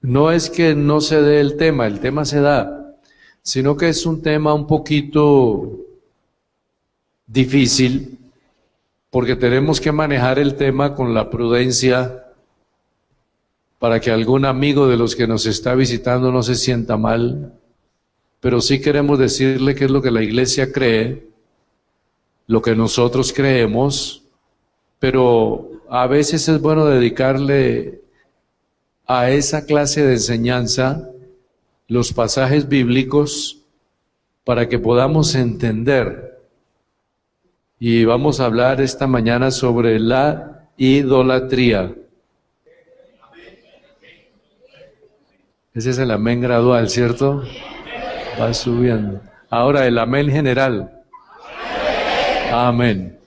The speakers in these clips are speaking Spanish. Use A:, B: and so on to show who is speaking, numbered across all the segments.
A: No es que no se dé el tema se da, sino que es un tema un poquito difícil, porque tenemos que manejar el tema con la prudencia para que algún amigo de los que nos está visitando no se sienta mal, pero sí queremos decirle qué es lo que la iglesia cree, lo que nosotros creemos, pero a veces es bueno dedicarle a esa clase de enseñanza los pasajes bíblicos para que podamos entender. Y vamos a hablar esta mañana sobre la idolatría. Ese es el amén gradual, ¿cierto? Va subiendo. Ahora el amén general. Amén.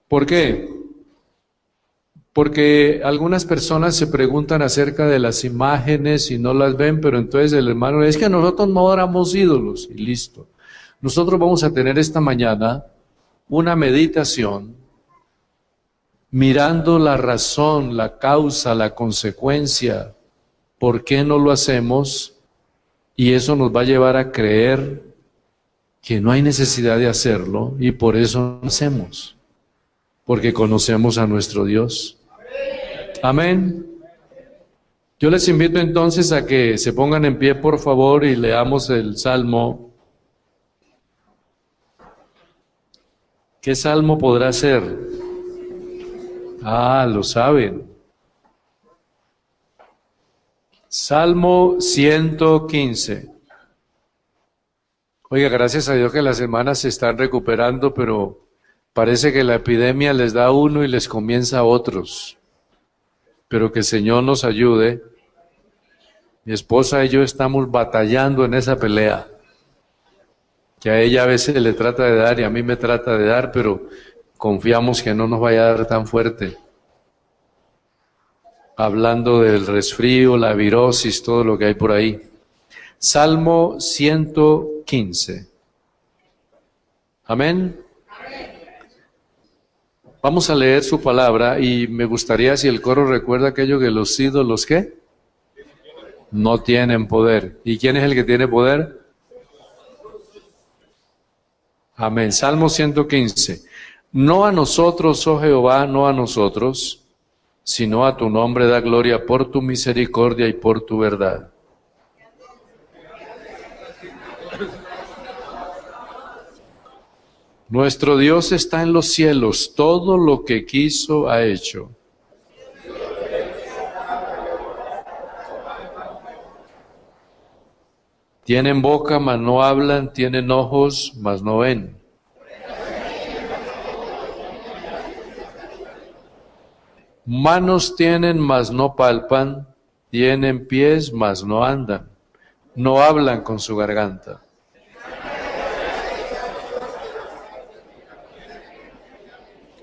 A: ¿Por qué? Porque algunas personas se preguntan acerca de las imágenes y no las ven, pero entonces el hermano es que nosotros no adoramos ídolos y listo. Nosotros vamos a tener esta mañana una meditación mirando la razón, la causa, la consecuencia, por qué no lo hacemos, y eso nos va a llevar a creer que no hay necesidad de hacerlo y por eso lo hacemos, porque conocemos a nuestro Dios. Amén. Yo les invito entonces a que se pongan en pie, por favor, y leamos el Salmo. ¿Qué salmo podrá ser? Ah, lo saben. Salmo 115. Oiga, gracias a Dios que las hermanas se están recuperando, pero parece que la epidemia les da a uno y les comienza a otros. Pero que el Señor nos ayude. Mi esposa y yo estamos batallando en esa pelea, que a ella a veces le trata de dar y a mí me trata de dar, pero confiamos que no nos vaya a dar tan fuerte. Hablando del resfrío, la virosis, todo lo que hay por ahí. Salmo 115. Amén. Vamos a leer su palabra y me gustaría si el coro recuerda aquello que los ídolos, ¿qué? No tienen poder. ¿Y quién es el que tiene poder? Amén. Salmo 115. No a nosotros, oh Jehová, no a nosotros, sino a tu nombre da gloria por tu misericordia y por tu verdad. Nuestro Dios está en los cielos, todo lo que quiso ha hecho. Tienen boca, mas no hablan, tienen ojos, mas no ven. Manos tienen, mas no palpan, tienen pies, mas no andan, no hablan con su garganta.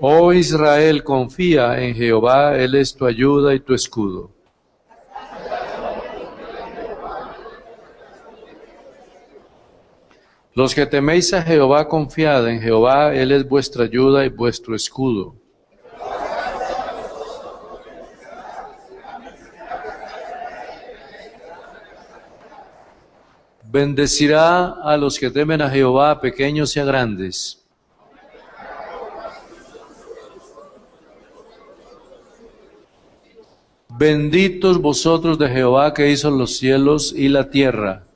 A: Oh Israel, confía en Jehová, Él es tu ayuda y tu escudo. Los que teméis a Jehová, confiad en Jehová, Él es vuestra ayuda y vuestro escudo. Bendecirá a los que temen a Jehová, pequeños y a grandes. Benditos vosotros de Jehová que hizo los cielos y la tierra.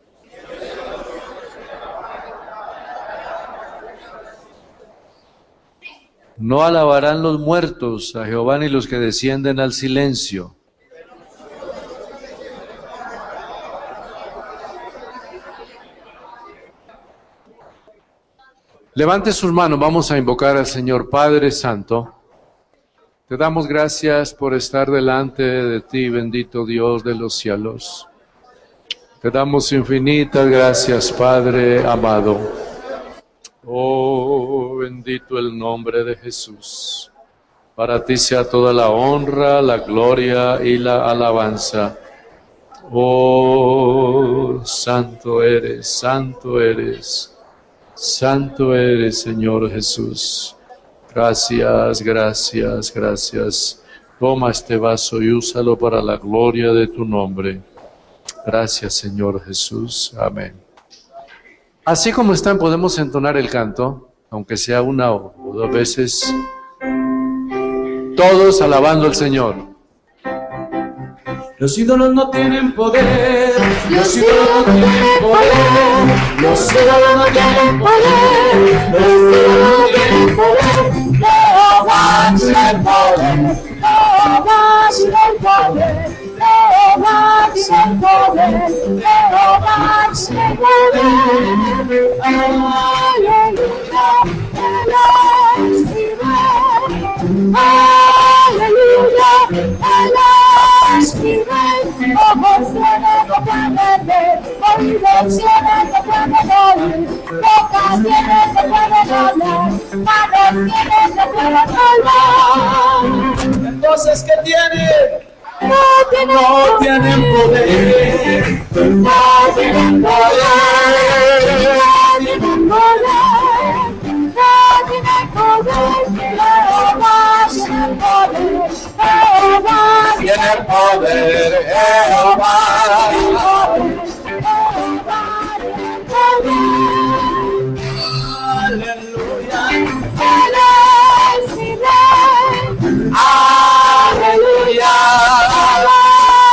A: No alabarán los muertos a Jehová ni los que descienden al silencio. Levante sus manos, vamos a invocar al Señor. Padre Santo, te damos gracias por estar delante de ti, bendito Dios de los cielos. Te damos infinitas gracias, Padre amado. Oh, bendito el nombre de Jesús. Para ti sea toda la honra, la gloria y la alabanza. Oh, santo eres, santo eres. Santo eres, Señor Jesús. Gracias, gracias, gracias. Toma este vaso y úsalo para la gloria de tu nombre. Gracias, Señor Jesús. Amén. Así como están, podemos entonar el canto, aunque sea una o dos veces, todos alabando al Señor.
B: Los ídolos no tienen poder, los ídolos no tienen poder, los ídolos no tienen poder, los ídolos no tienen poder. Jehová tiene el poder, Jehová tiene el poder, Jehová tiene el poder, Jehová tiene el poder. Aleluya, Él es mi rey. Aleluya, Él es mi rey. Ojos tienen que pueden ver, oídos tienen que pueden oír, bocas tienen que pueden hablar, manos tienen que pueden hablar. Entonces, ¿qué tienen? No tienen poder, no tienen poder, no tienen poder, no tienen poder. Jehová tiene el poder, Jehová tiene el poder, Jehová tiene el poder. Aleluya, Él es mi rey. Aleluya,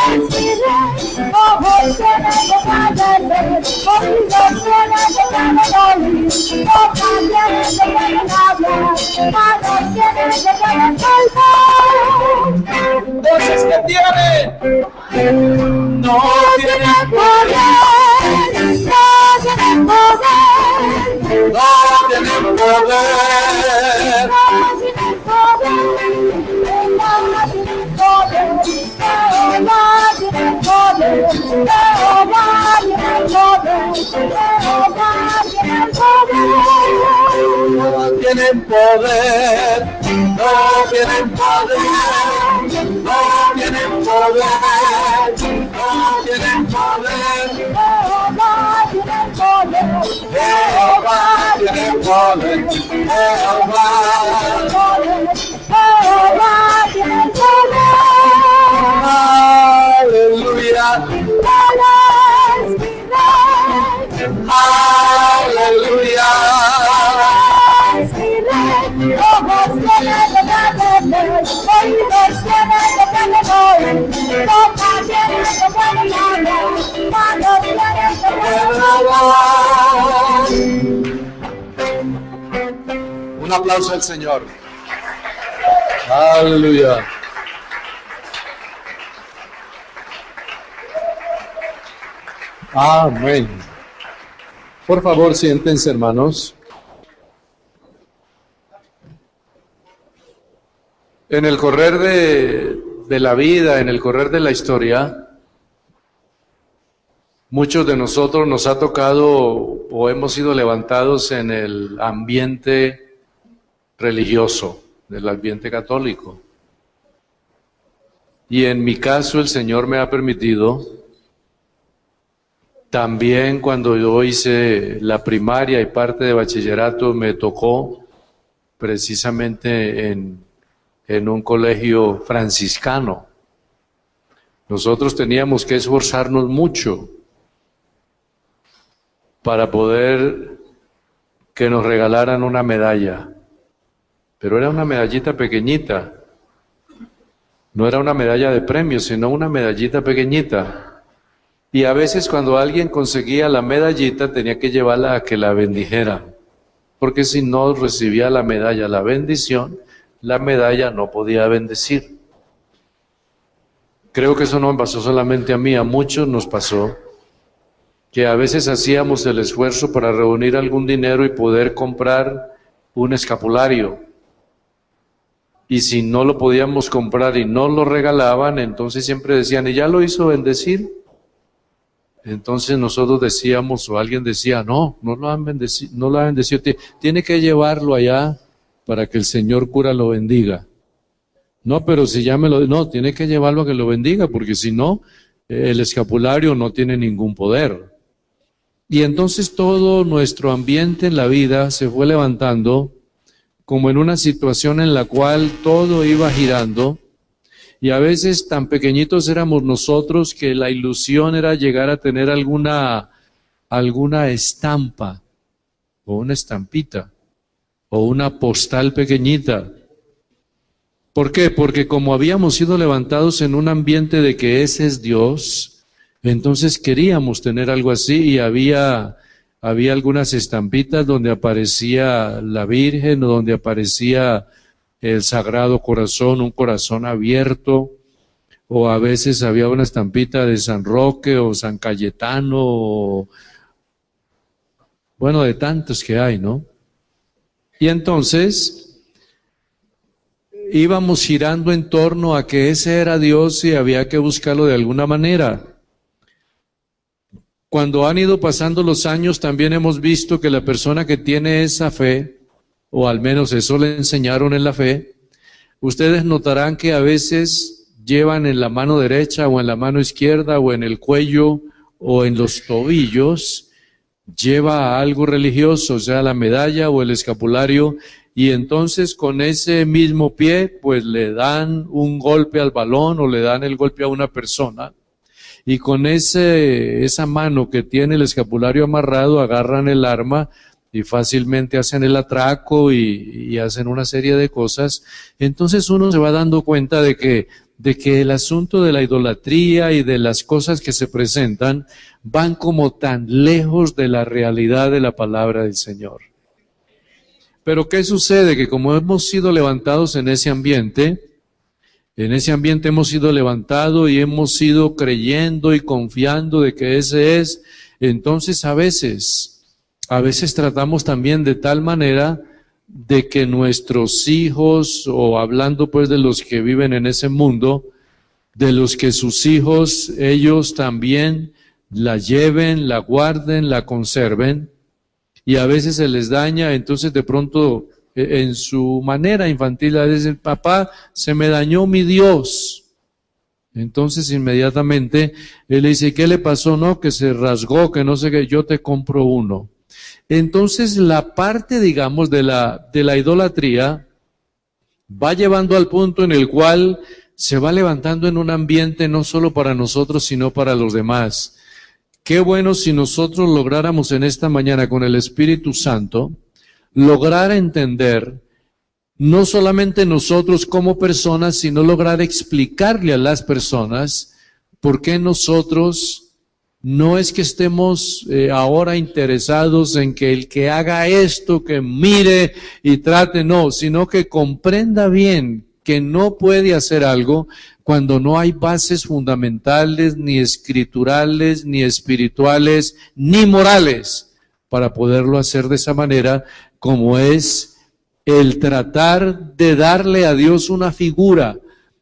B: Él es mi rey. Ojos tienen que pueden ver, oídos tienen que pueden oír, bocas tienen que pueden hablar, manos tienen que pueden palpar. Entonces, ¿qué tienen? No tienen poder, no tienen poder, no tienen poder, no tienen poder. Jehová tiene el poder, Jehová tiene el poder, Jehová tiene el poder, Jehová tiene el poder. No tienen poder, no tienen poder, no tienen poder, no tienen poder. Jehová tiene el poder, Jehová tiene el poder, Jehová tiene el poder. Aleluya, Él es mi rey. Aleluya, Él es mi rey. Ojos tienen que pueden ver, oídos tienen que pueden oír, bocas tienen que pueden hablar, manos tienen que pueden hablar.
A: Un aplauso al Señor. Aleluya. Amén. Por favor, siéntense, hermanos. En el correr de la vida, en el correr de la historia, muchos de nosotros nos ha tocado o hemos sido levantados en el ambiente religioso, del ambiente católico. Y en mi caso el Señor me ha permitido, también cuando yo hice la primaria y parte de bachillerato, me tocó precisamente en un colegio franciscano. Nosotros teníamos que esforzarnos mucho para poder que nos regalaran una medalla. Pero era una medallita pequeñita. No era una medalla de premio, sino una medallita pequeñita. Y a veces cuando alguien conseguía la medallita tenía que llevarla a que la bendijeran. Porque si no recibía la medalla, la bendición, la medalla no podía bendecir. Creo que eso no me pasó solamente a mí, a muchos nos pasó. Que a veces hacíamos el esfuerzo para reunir algún dinero y poder comprar un escapulario. Y si no lo podíamos comprar y no lo regalaban, entonces siempre decían, ¿y ya lo hizo bendecir? Entonces nosotros decíamos, o alguien decía, no lo han bendecido, no lo han bendecido, tiene que llevarlo allá para que el Señor cura lo bendiga. No, pero si ya no, tiene que llevarlo a que lo bendiga, porque si no, el escapulario no tiene ningún poder. Y entonces todo nuestro ambiente en la vida se fue levantando como en una situación en la cual todo iba girando Y a veces tan pequeñitos éramos nosotros que la ilusión era llegar a tener alguna estampa, o una estampita, o una postal pequeñita. ¿Por qué? Porque como habíamos sido levantados en un ambiente de que ese es Dios, entonces queríamos tener algo así y había algunas estampitas donde aparecía la Virgen o donde aparecía el Sagrado Corazón, un corazón abierto, o a veces había una estampita de San Roque o San Cayetano, o, bueno, de tantos que hay, ¿no? Y entonces íbamos girando en torno a que ese era Dios y había que buscarlo de alguna manera. Cuando han ido pasando los años, también hemos visto que la persona que tiene esa fe, o al menos eso le enseñaron en la fe, ustedes notarán que a veces llevan en la mano derecha o en la mano izquierda o en el cuello o en los tobillos, lleva algo religioso, o sea, la medalla o el escapulario, y entonces con ese mismo pie, pues le dan un golpe al balón o le dan el golpe a una persona, y con esa mano que tiene el escapulario amarrado, agarran el arma y fácilmente hacen el atraco y hacen una serie de cosas. Entonces uno se va dando cuenta de que el asunto de la idolatría y de las cosas que se presentan van como tan lejos de la realidad de la palabra del Señor. Pero ¿qué sucede? Que como hemos sido levantados en ese ambiente hemos sido levantados y hemos sido creyendo y confiando de que ese es, entonces a veces tratamos también de tal manera de que nuestros hijos, o hablando pues de los que viven en ese mundo, de los que sus hijos, ellos también la lleven, la guarden, la conserven, y a veces se les daña, entonces de pronto en su manera infantil dicen, papá, se me dañó mi Dios. Entonces inmediatamente él le dice, ¿qué le pasó? No, que se rasgó, que no sé qué, yo te compro uno. Entonces la parte, digamos, de la idolatría va llevando al punto en el cual se va levantando en un ambiente no solo para nosotros, sino para los demás. Qué bueno si nosotros lográramos en esta mañana con el Espíritu Santo, lograr entender, no solamente nosotros como personas, sino lograr explicarle a las personas por qué nosotros no es que estemos ahora interesados en que el que haga esto, que mire y trate, no, sino que comprenda bien que no puede hacer algo cuando no hay bases fundamentales, ni escriturales, ni espirituales, ni morales, para poderlo hacer de esa manera, como es el tratar de darle a Dios una figura.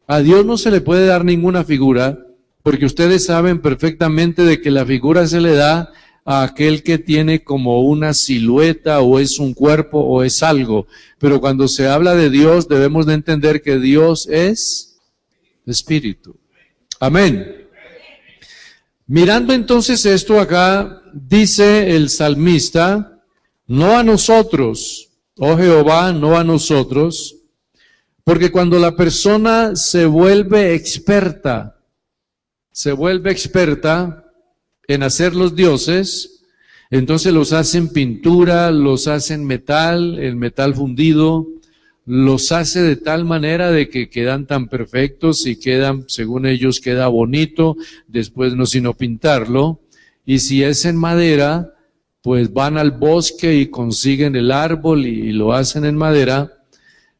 A: A Dios no se le puede dar ninguna figura, porque ustedes saben perfectamente de que la figura se le da a aquel que tiene como una silueta, o es un cuerpo, o es algo. Pero cuando se habla de Dios, debemos de entender que Dios es Espíritu. Amén. Mirando entonces esto acá, dice el salmista, no a nosotros, oh Jehová, no a nosotros, porque cuando la persona se vuelve experta en hacer los dioses, entonces los hacen pintura, los hacen metal, el metal fundido, los hace de tal manera de que quedan tan perfectos y quedan, según ellos, queda bonito, después no sino pintarlo, y si es en madera, pues van al bosque y consiguen el árbol y lo hacen en madera.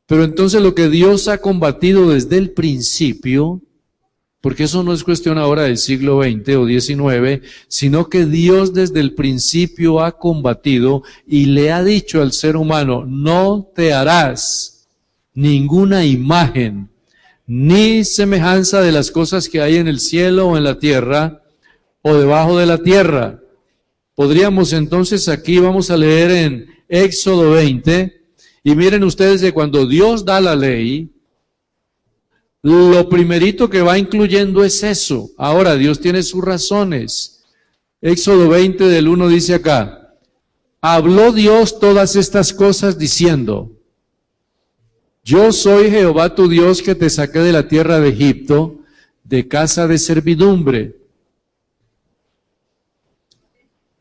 A: Pero entonces lo que Dios ha combatido desde el principio, porque eso no es cuestión ahora del siglo XX o XIX, sino que Dios desde el principio ha combatido y le ha dicho al ser humano, no te harás ninguna imagen, ni semejanza de las cosas que hay en el cielo o en la tierra o debajo de la tierra. Podríamos entonces aquí, vamos a leer en Éxodo 20, y miren ustedes que cuando Dios da la ley, lo primerito que va incluyendo es eso. Ahora, Dios tiene sus razones. Éxodo 20 del 1 dice acá, habló Dios todas estas cosas diciendo, Yo soy Jehová tu Dios que te saqué de la tierra de Egipto, de casa de servidumbre.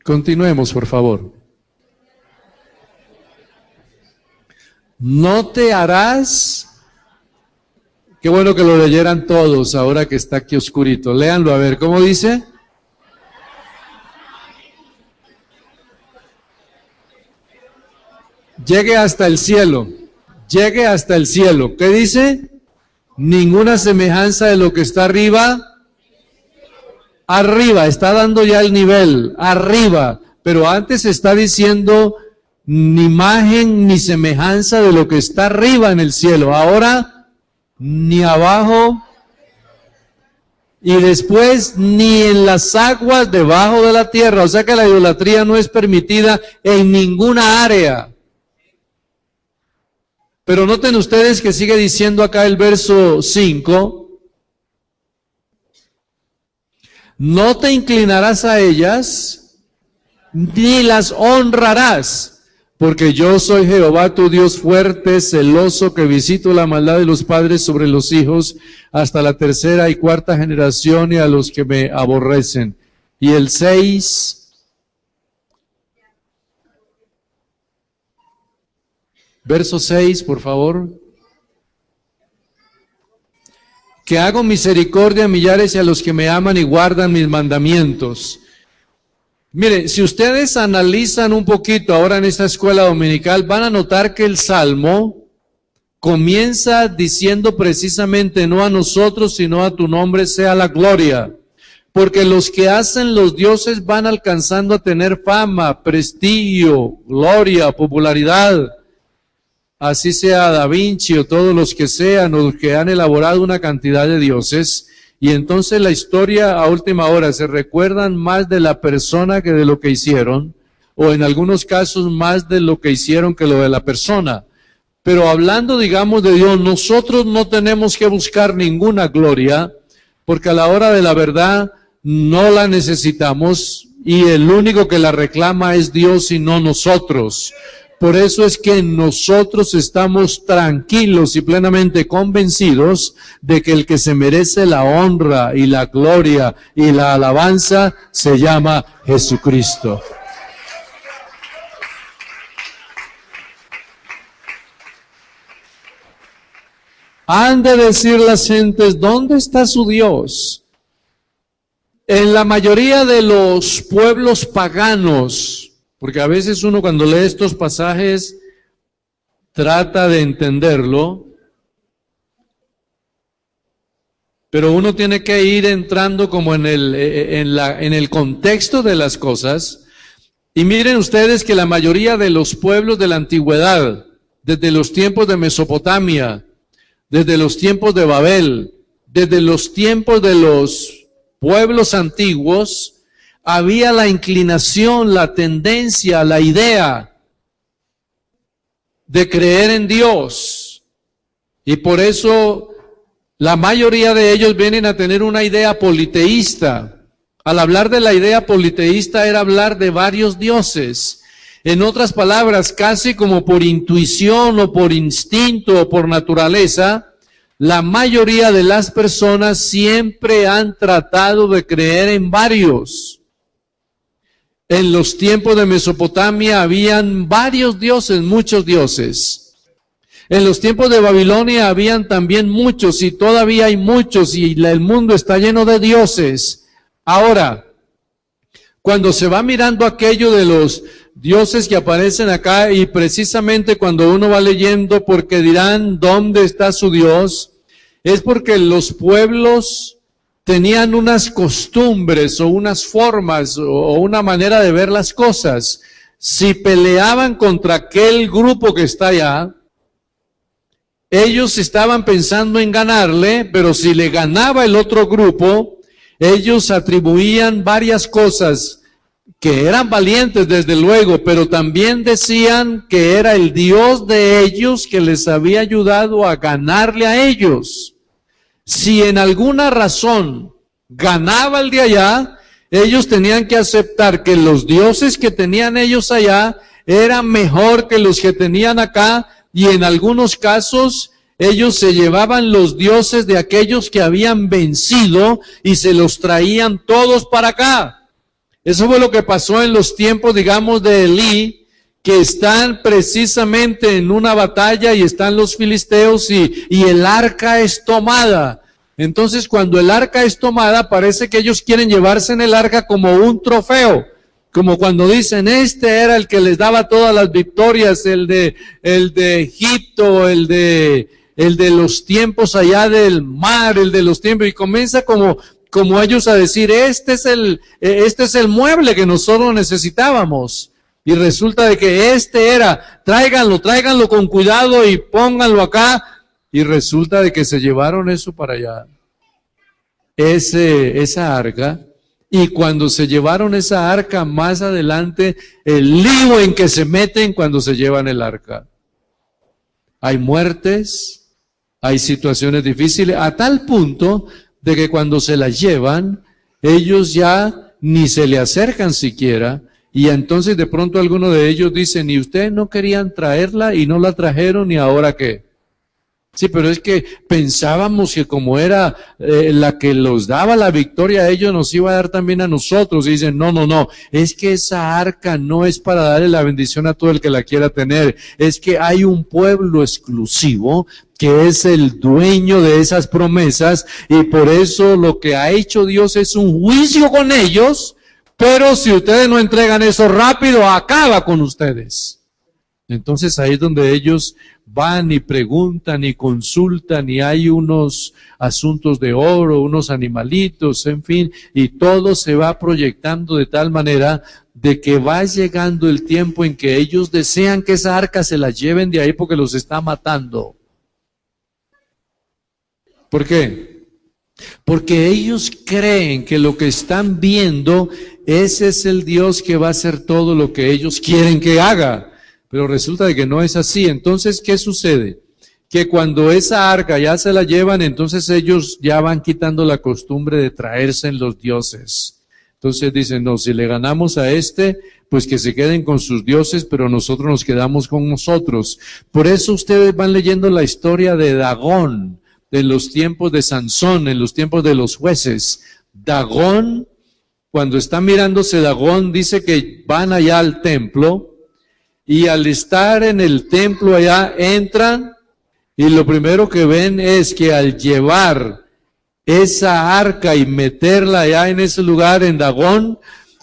A: Continuemos, por favor. No te harás... Qué bueno que lo leyeran todos ahora que está aquí oscurito. Léanlo a ver, ¿cómo dice? Llegue hasta el cielo. Llegue hasta el cielo. ¿Qué dice? Ninguna semejanza de lo que está arriba. Arriba, está dando ya el nivel. Arriba. Pero antes está diciendo ni imagen ni semejanza de lo que está arriba en el cielo. Ahora ni abajo, y después ni en las aguas debajo de la tierra. O sea que la idolatría no es permitida en ninguna área. Pero noten ustedes que sigue diciendo acá el verso 5, no te inclinarás a ellas, ni las honrarás. Porque yo soy Jehová tu Dios fuerte, celoso, que visito la maldad de los padres sobre los hijos hasta la tercera y cuarta generación y a los que me aborrecen. Y el 6, verso 6, por favor. Que hago misericordia a millares y a los que me aman y guardan mis mandamientos. Mire, si ustedes analizan un poquito ahora en esta escuela dominical, van a notar que el Salmo comienza diciendo precisamente no a nosotros, sino a tu nombre sea la gloria. Porque los que hacen los dioses van alcanzando a tener fama, prestigio, gloria, popularidad. Así sea Da Vinci o todos los que sean, o los que han elaborado una cantidad de dioses. Y entonces la historia a última hora se recuerdan más de la persona que de lo que hicieron, o en algunos casos más de lo que hicieron que lo de la persona. Pero hablando, digamos, de Dios, nosotros no tenemos que buscar ninguna gloria, porque a la hora de la verdad no la necesitamos, y el único que la reclama es Dios y no nosotros. Por eso es que nosotros estamos tranquilos y plenamente convencidos de que el que se merece la honra y la gloria y la alabanza se llama Jesucristo. Han de decir las gentes, ¿dónde está su Dios? En la mayoría de los pueblos paganos, porque a veces uno cuando lee estos pasajes trata de entenderlo, pero uno tiene que ir entrando como en el contexto de las cosas. Y miren ustedes que la mayoría de los pueblos de la antigüedad, desde los tiempos de Mesopotamia, desde los tiempos de Babel, desde los tiempos de los pueblos antiguos, había la inclinación, la tendencia, la idea de creer en Dios. Y por eso la mayoría de ellos vienen a tener una idea politeísta. Al hablar de la idea politeísta era hablar de varios dioses. En otras palabras, casi como por intuición o por instinto o por naturaleza, la mayoría de las personas siempre han tratado de creer en varios. En los tiempos de Mesopotamia habían varios dioses, muchos dioses. En los tiempos de Babilonia habían también muchos y todavía hay muchos y el mundo está lleno de dioses. Ahora, cuando se va mirando aquello de los dioses que aparecen acá y precisamente cuando uno va leyendo porque dirán ¿dónde está su Dios? Es porque los pueblos tenían unas costumbres o unas formas o una manera de ver las cosas. Si peleaban contra aquel grupo que está allá, ellos estaban pensando en ganarle, pero si le ganaba el otro grupo, ellos atribuían varias cosas que eran valientes desde luego, pero también decían que era el Dios de ellos que les había ayudado a ganarle a ellos. Si en alguna razón ganaba el de allá, ellos tenían que aceptar que los dioses que tenían ellos allá eran mejor que los que tenían acá, y en algunos casos ellos se llevaban los dioses de aquellos que habían vencido y se los traían todos para acá. Eso fue lo que pasó en los tiempos, digamos, de Elí, que están precisamente en una batalla y están los filisteos y el arca es tomada. Entonces, cuando el arca es tomada, parece que ellos quieren llevarse en el arca como un trofeo. Como cuando dicen, este era el que les daba todas las victorias, el de Egipto, el de los tiempos allá del mar, el de los tiempos, y comienza como ellos a decir, este es el mueble que nosotros necesitábamos. Y resulta de que este era, tráiganlo con cuidado y pónganlo acá. Y resulta de que se llevaron eso para allá, esa arca. Y cuando se llevaron esa arca, más adelante, el lío en que se meten cuando se llevan el arca. Hay muertes, hay situaciones difíciles, a tal punto de que cuando se la llevan, ellos ya ni se le acercan siquiera, y entonces de pronto alguno de ellos dice, ni ustedes no querían traerla y no la trajeron, ¿y ahora qué? Sí, pero es que pensábamos que como era la que los daba la victoria a ellos, nos iba a dar también a nosotros. Y dicen, no, es que esa arca no es para darle la bendición a todo el que la quiera tener. Es que hay un pueblo exclusivo que es el dueño de esas promesas, y por eso lo que ha hecho Dios es un juicio con ellos, pero si ustedes no entregan eso rápido, acaba con ustedes. Entonces ahí es donde ellos van y preguntan y consultan, y hay unos asuntos de oro, unos animalitos, en fin, y todo se va proyectando de tal manera de que va llegando el tiempo en que ellos desean que esa arca se la lleven de ahí porque los está matando. ¿Por qué? Porque ellos creen que lo que están viendo, ese es el Dios que va a hacer todo lo que ellos quieren que haga. Pero resulta de que no es así. Entonces, ¿qué sucede? Que cuando esa arca ya se la llevan, entonces ellos ya van quitando la costumbre de traerse en los dioses. Entonces dicen, no, si le ganamos a pues que se queden con sus dioses, pero nosotros nos quedamos con nosotros. Por eso ustedes van leyendo la historia de Dagón, en los tiempos de Sansón, en los tiempos de los jueces. Dagón, cuando está mirándose Dagón, dice que van allá al templo, y al estar en el templo allá, entran, y lo primero que ven es que al llevar esa arca y meterla allá en ese lugar, en Dagón,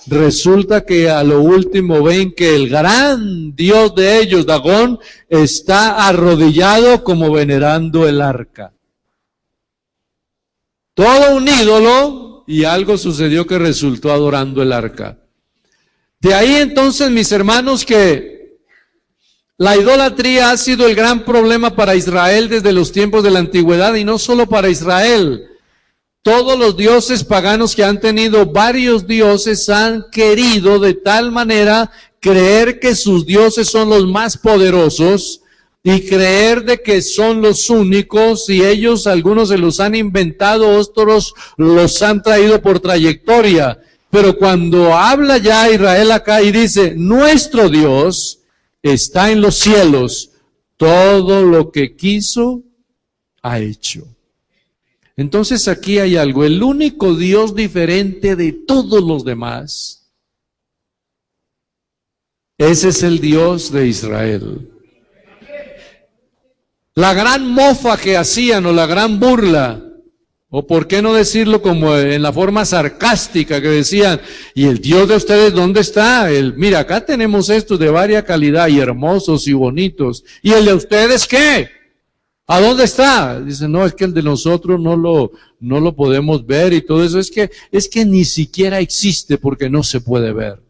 A: resulta que a lo último ven que el gran dios de ellos, Dagón, está arrodillado como venerando el arca. Todo un ídolo, y algo sucedió que resultó adorando el arca. De ahí entonces, mis hermanos, que la idolatría ha sido el gran problema para Israel desde los tiempos de la antigüedad, y no solo para Israel. Todos los dioses paganos que han tenido varios dioses han querido de tal manera creer que sus dioses son los más poderosos y creer de que son los únicos, y ellos, algunos se los han inventado, otros los han traído por trayectoria. Pero cuando habla ya Israel acá y dice, nuestro Dios está en los cielos, todo lo que quiso, ha hecho. Entonces aquí hay algo, el único Dios diferente de todos los demás, ese es el Dios de Israel. La gran mofa que hacían, o la gran burla, o por qué no decirlo como en la forma sarcástica que decían, ¿y el Dios de ustedes dónde está? Mira, acá tenemos estos de varia calidad y hermosos y bonitos. ¿Y el de ustedes qué? ¿A dónde está? Dicen, no, es que el de nosotros no lo podemos ver y todo eso. Es que ni siquiera existe porque no se puede ver.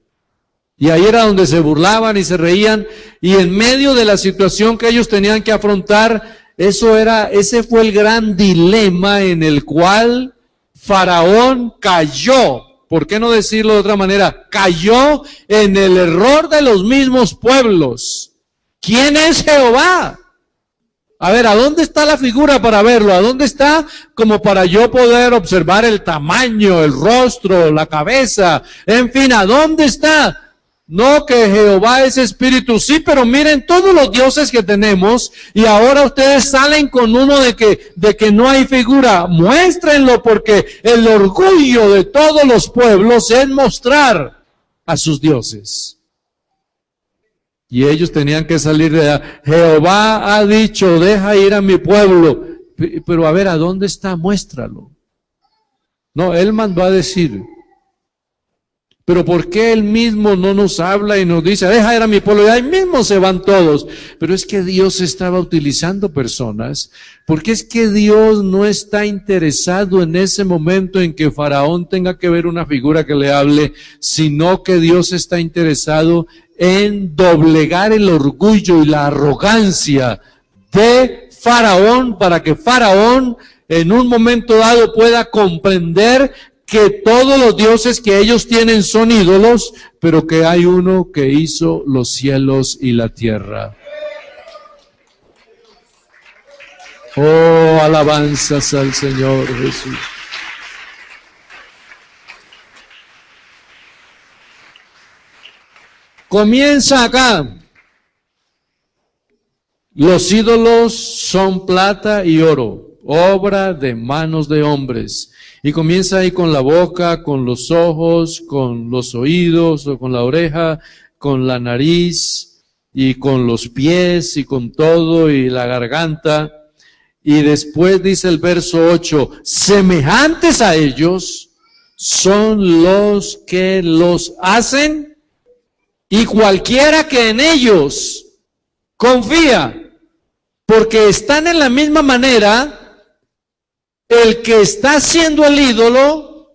A: Y ahí era donde se burlaban y se reían, y en medio de la situación que ellos tenían que afrontar, ese fue el gran dilema en el cual Faraón cayó. ¿Por qué no decirlo de otra manera? Cayó en el error de los mismos pueblos. ¿Quién es Jehová? A ver, ¿a dónde está la figura para verlo? ¿A dónde está como para yo poder observar el tamaño, el rostro, la cabeza? En fin, ¿a dónde está? No, que Jehová es espíritu. Sí, pero miren todos los dioses que tenemos y ahora ustedes salen con uno de que no hay figura. Muéstrenlo, porque el orgullo de todos los pueblos es mostrar a sus dioses. Y ellos tenían que salir de allá. Jehová ha dicho, deja ir a mi pueblo. Pero a ver, ¿a dónde está? Muéstralo. No, él mandó a decir. Pero ¿por qué él mismo no nos habla y nos dice, deja ir a mi pueblo? Y ahí mismo se van todos. Pero es que Dios estaba utilizando personas, porque es que Dios no está interesado en ese momento en que Faraón tenga que ver una figura que le hable, sino que Dios está interesado en doblegar el orgullo y la arrogancia de Faraón, para que Faraón en un momento dado pueda comprender que todos los dioses que ellos tienen son ídolos, pero que hay uno que hizo los cielos y la tierra. Oh, alabanzas al Señor Jesús. Comienza acá. Los ídolos son plata y oro, obra de manos de hombres. Y comienza ahí con la boca, con los ojos, con los oídos, o con la oreja, con la nariz, y con los pies, y con todo, y la garganta. Y después dice el verso 8, semejantes a ellos son los que los hacen, y cualquiera que en ellos confía, porque están en la misma manera. El que está haciendo el ídolo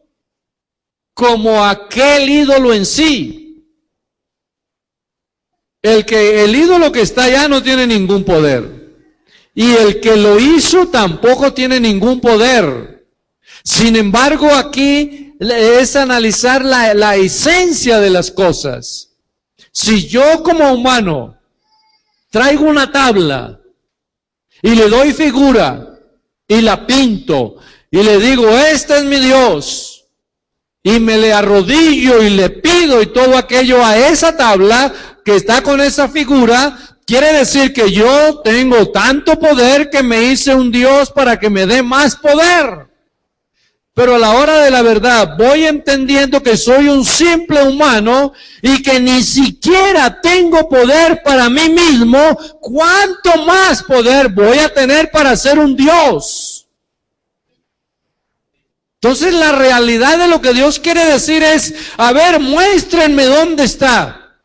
A: como aquel ídolo en sí. El ídolo que está allá no tiene ningún poder. Y el que lo hizo tampoco tiene ningún poder. Sin embargo, aquí es analizar la esencia de las cosas. Si yo como humano traigo una tabla y le doy figura, y la pinto, y le digo, este es mi Dios, y me le arrodillo y le pido y todo aquello a esa tabla que está con esa figura, quiere decir que yo tengo tanto poder que me hice un Dios para que me dé más poder. Pero a la hora de la verdad voy entendiendo que soy un simple humano y que ni siquiera tengo poder para mí mismo. ¿Cuánto más poder voy a tener para ser un Dios? Entonces la realidad de lo que Dios quiere decir es, a ver, muéstrenme dónde está.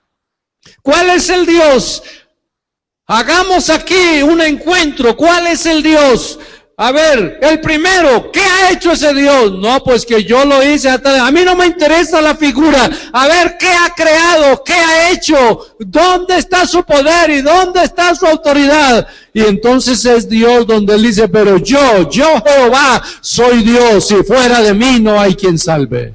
A: ¿Cuál es el Dios? Hagamos aquí un encuentro. ¿Cuál es el Dios? A ver, el primero, ¿qué ha hecho ese Dios? No, pues que yo lo hice, a mí no me interesa la figura. A ver, ¿qué ha creado? ¿Qué ha hecho? ¿Dónde está su poder y dónde está su autoridad? Y entonces es Dios donde él dice, pero yo Jehová, soy Dios, y fuera de mí no hay quien salve.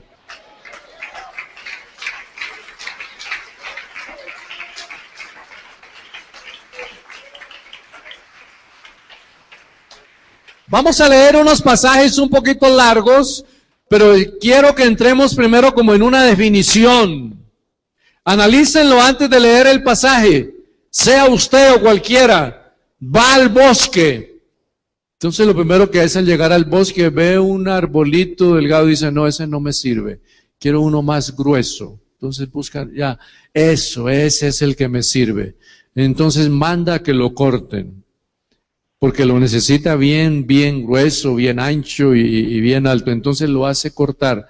A: Vamos a leer unos pasajes un poquito largos, pero quiero que entremos primero como en una definición. Analícenlo antes de leer el pasaje. Sea usted o cualquiera, va al bosque. Entonces lo primero que hace al llegar al bosque, ve un arbolito delgado y dice, no, ese no me sirve. Quiero uno más grueso. Entonces busca, ya, ese es el que me sirve. Entonces manda que lo corten. Porque lo necesita bien grueso, bien ancho y bien alto. Entonces lo hace cortar.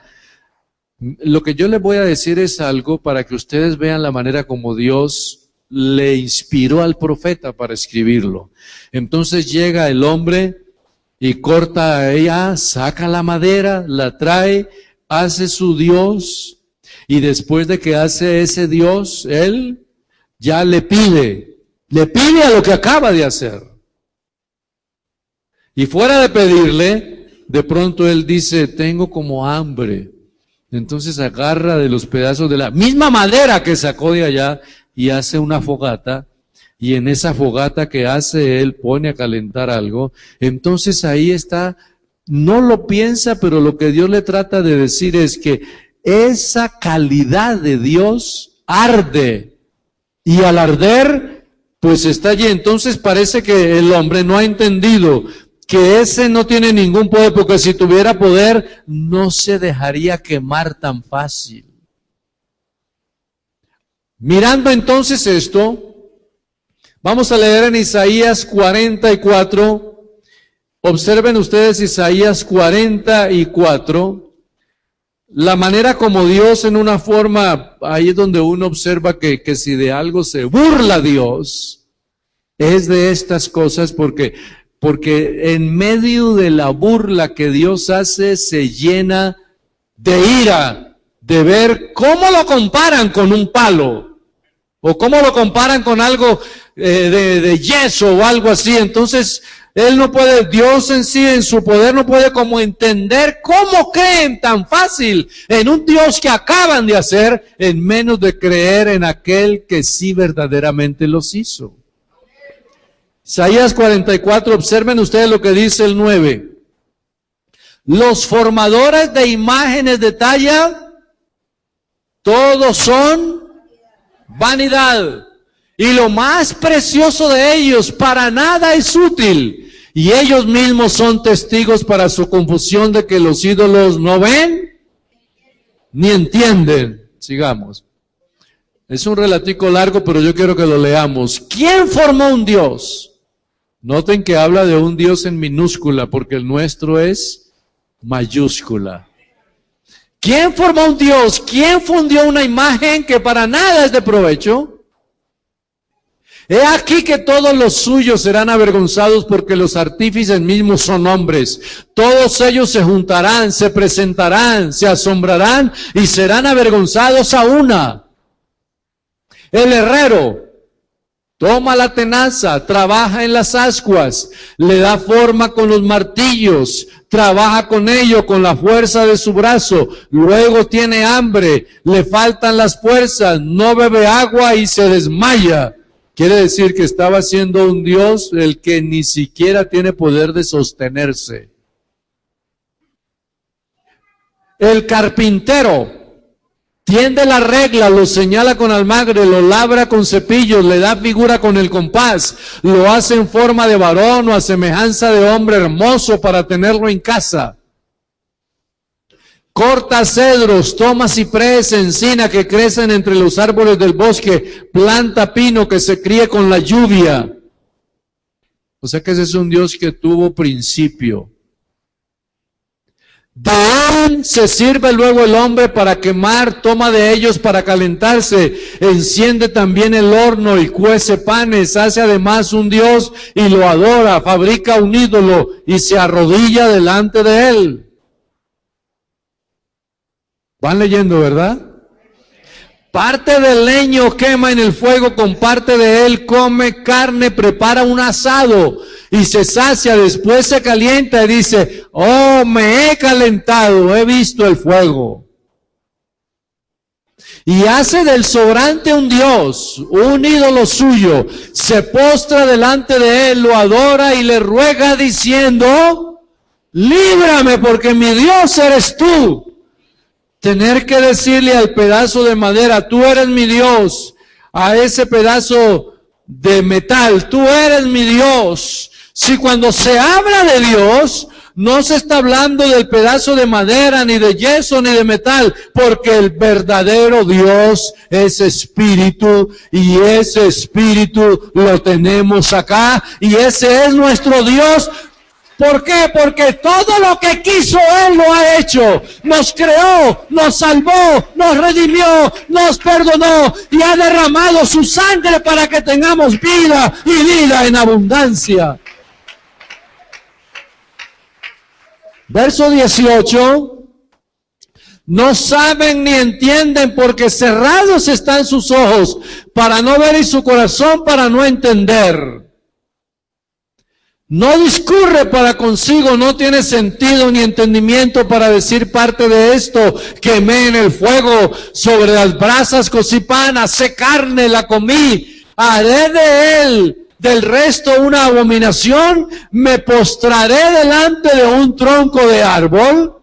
A: Lo que yo les voy a decir es algo para que ustedes vean la manera como Dios le inspiró al profeta para escribirlo. Entonces llega el hombre y corta a ella, saca la madera, la trae, hace su Dios. Y después de que hace ese Dios, él ya le pide a lo que acaba de hacer. Y fuera de pedirle, de pronto él dice, tengo como hambre. Entonces agarra de los pedazos de la misma madera que sacó de allá y hace una fogata. Y en esa fogata que hace él pone a calentar algo. Entonces ahí está, no lo piensa, pero lo que Dios le trata de decir es que esa calidad de Dios arde. Y al arder, pues está allí. Entonces parece que el hombre no ha entendido que ese no tiene ningún poder, porque si tuviera poder, no se dejaría quemar tan fácil. Mirando entonces esto, vamos a leer en Isaías 44. Observen ustedes Isaías 44. La manera como Dios en una forma, ahí es donde uno observa que si de algo se burla Dios, es de estas cosas, porque en medio de la burla que Dios hace, se llena de ira, de ver cómo lo comparan con un palo, o cómo lo comparan con algo de yeso o algo así. Entonces, Él no puede, Dios en sí, en su poder, no puede como entender cómo creen tan fácil en un Dios que acaban de hacer, en menos de creer en aquel que sí verdaderamente los hizo. Isaías 44, observen ustedes lo que dice el 9. Los formadores de imágenes de talla, todos son vanidad. Y lo más precioso de ellos para nada es útil. Y ellos mismos son testigos para su confusión de que los ídolos no ven ni entienden. Sigamos. Es un relatico largo, pero yo quiero que lo leamos. ¿Quién formó un Dios? Noten que habla de un Dios en minúscula, porque el nuestro es mayúscula. ¿Quién formó un Dios? ¿Quién fundió una imagen que para nada es de provecho? He aquí que todos los suyos serán avergonzados, porque los artífices mismos son hombres. Todos ellos se juntarán, se presentarán, se asombrarán y serán avergonzados a una. El herrero toma la tenaza, trabaja en las ascuas, le da forma con los martillos, trabaja con ello con la fuerza de su brazo, luego tiene hambre, le faltan las fuerzas, no bebe agua y se desmaya. Quiere decir que estaba siendo un Dios el que ni siquiera tiene poder de sostenerse. El carpintero tiende la regla, lo señala con almagre, lo labra con cepillos, le da figura con el compás, lo hace en forma de varón o a semejanza de hombre hermoso para tenerlo en casa. Corta cedros, toma ciprés, encina que crecen entre los árboles del bosque, planta pino que se críe con la lluvia. O sea que ese es un Dios que tuvo principio. De él se sirve luego el hombre para quemar, toma de ellos para calentarse, enciende también el horno y cuece panes, hace además un Dios y lo adora, fabrica un ídolo y se arrodilla delante de él. Van leyendo, ¿verdad? Parte del leño quema en el fuego, con parte de él come carne, prepara un asado y se sacia, después se calienta y dice, oh, me he calentado, he visto el fuego. Y hace del sobrante un Dios, un ídolo suyo, se postra delante de él, lo adora y le ruega diciendo, líbrame porque mi Dios eres tú. Tener que decirle al pedazo de madera, tú eres mi Dios, a ese pedazo de metal, tú eres mi Dios. Si cuando se habla de Dios, no se está hablando del pedazo de madera, ni de yeso, ni de metal, porque el verdadero Dios es espíritu, y ese espíritu lo tenemos acá, y ese es nuestro Dios. ¿Por qué? Porque todo lo que quiso Él lo ha hecho. Nos creó, nos salvó, nos redimió, nos perdonó y ha derramado su sangre para que tengamos vida y vida en abundancia. Verso 18. No saben ni entienden porque cerrados están sus ojos para no ver y su corazón para no entender. No discurre para consigo, no tiene sentido ni entendimiento para decir parte de esto. Quemé en el fuego, sobre las brasas cocí pan, hacé carne, la comí. Haré de él, del resto, una abominación. Me postraré delante de un tronco de árbol.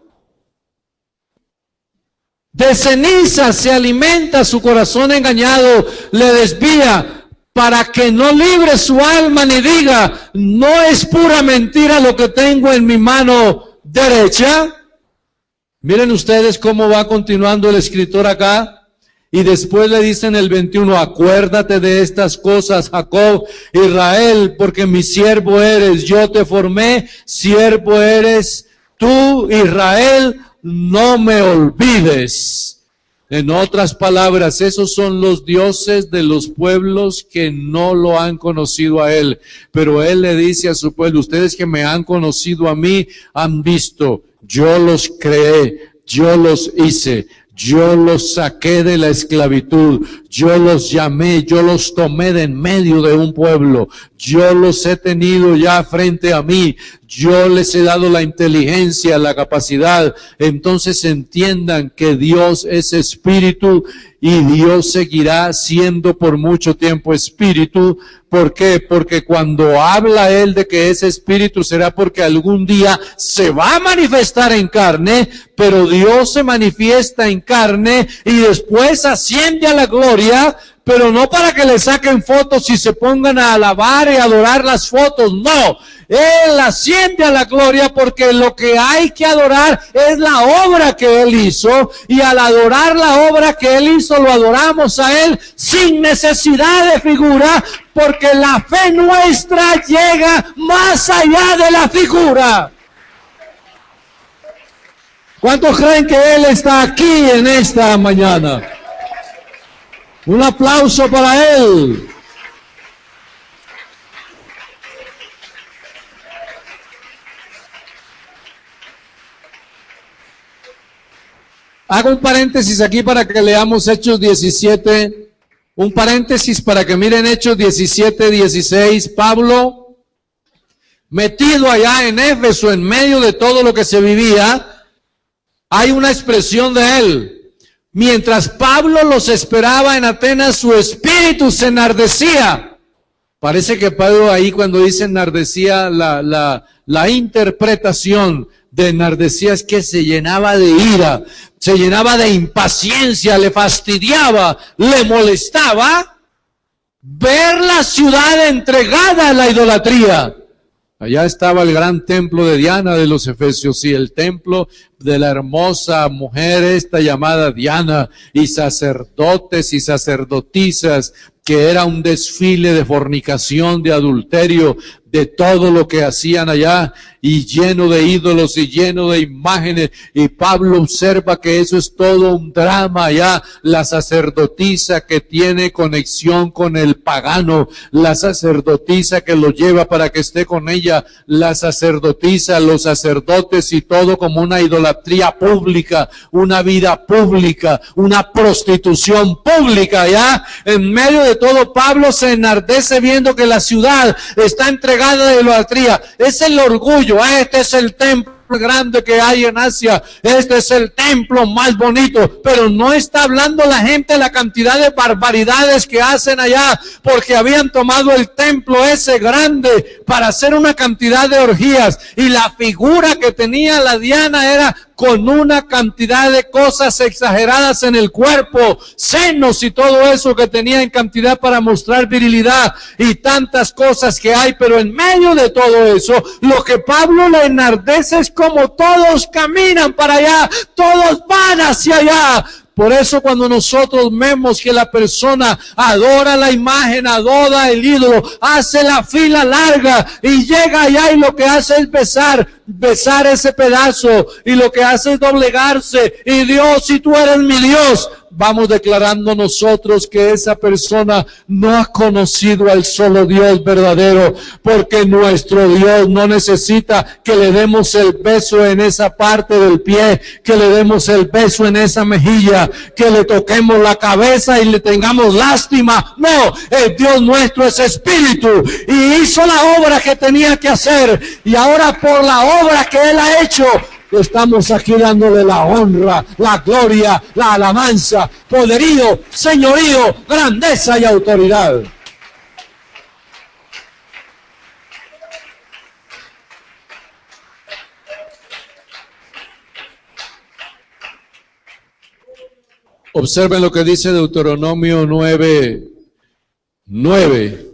A: De ceniza se alimenta, su corazón engañado le desvía, para que no libre su alma ni diga, no es pura mentira lo que tengo en mi mano derecha. Miren ustedes cómo va continuando el escritor acá. Y después le dice en el 21, acuérdate de estas cosas, Jacob, Israel, porque mi siervo eres, yo te formé, siervo eres tú, Israel, no me olvides. En otras palabras, esos son los dioses de los pueblos que no lo han conocido a él. Pero él le dice a su pueblo, ustedes que me han conocido a mí, han visto, yo los creé, yo los hice. Yo los saqué de la esclavitud, yo los llamé, yo los tomé de en medio de un pueblo, yo los he tenido ya frente a mí, yo les he dado la inteligencia, la capacidad. Entonces entiendan que Dios es espíritu y Dios seguirá siendo por mucho tiempo espíritu. ¿Por qué? Porque cuando habla Él de que es espíritu será porque algún día se va a manifestar en carne, pero Dios se manifiesta en carne y después asciende a la gloria, pero no para que le saquen fotos y se pongan a alabar y adorar las fotos, no. Él asciende a la gloria porque lo que hay que adorar es la obra que Él hizo, y al adorar la obra que Él hizo lo adoramos a Él sin necesidad de figura, porque la fe nuestra llega más allá de la figura. ¿Cuántos creen que Él está aquí en esta mañana? Un aplauso para Él. Hago un paréntesis aquí para que leamos Hechos 17, un paréntesis para que miren Hechos 17, 16. Pablo, metido allá en Éfeso, en medio de todo lo que se vivía, hay una expresión de él. Mientras Pablo los esperaba en Atenas, su espíritu se enardecía. Parece que Pablo ahí cuando dice enardecía, la interpretación de enardecía es que se llenaba de ira, se llenaba de impaciencia, le fastidiaba, le molestaba ver la ciudad entregada a la idolatría. Allá estaba el gran templo de Diana de los Efesios y el templo de la hermosa mujer esta llamada Diana, y sacerdotes y sacerdotisas, que era un desfile de fornicación, de adulterio, de todo lo que hacían allá, y lleno de ídolos y lleno de imágenes. Y Pablo observa que eso es todo un drama allá. La sacerdotisa que tiene conexión con el pagano, la sacerdotisa que lo lleva para que esté con ella, la sacerdotisa, los sacerdotes y todo como una idolatría pública, una vida pública, una prostitución pública. Ya en medio de todo, Pablo se enardece viendo que la ciudad está entregada a la idolatría. Es el orgullo. Este es el templo grande que hay en Asia, este es el templo más bonito, pero no está hablando la gente de la cantidad de barbaridades que hacen allá, porque habían tomado el templo ese grande para hacer una cantidad de orgías, y la figura que tenía la Diana era con una cantidad de cosas exageradas en el cuerpo, senos y todo eso que tenía en cantidad para mostrar virilidad y tantas cosas que hay. Pero en medio de todo eso, lo que Pablo le enardece es como todos caminan para allá, todos van hacia allá. Por eso cuando nosotros vemos que la persona adora la imagen, adora el ídolo, hace la fila larga y llega allá y lo que hace es besar ese pedazo, y lo que hace es doblegarse, y Dios, si tú eres mi Dios, vamos declarando nosotros que esa persona no ha conocido al solo Dios verdadero, porque nuestro Dios no necesita que le demos el beso en esa parte del pie, que le demos el beso en esa mejilla, que le toquemos la cabeza y le tengamos lástima. No, el Dios nuestro es espíritu y hizo la obra que tenía que hacer, y ahora por la obra que Él ha hecho, estamos aquí dándole la honra, la gloria, la alabanza, poderío, señorío, grandeza y autoridad. Observen lo que dice Deuteronomio 9:9.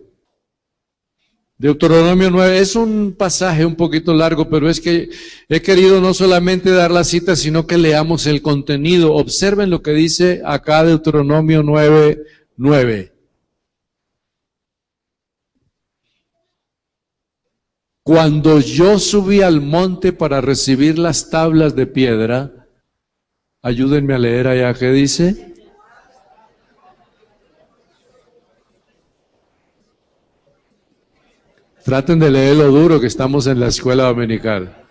A: Deuteronomio 9 es un pasaje un poquito largo, pero es que he querido no solamente dar la cita, sino que leamos el contenido. Observen lo que dice acá Deuteronomio 9:9. Cuando yo subí al monte para recibir las tablas de piedra, ayúdenme a leer allá, ¿qué dice? Traten de leerlo duro, que estamos en la escuela dominical.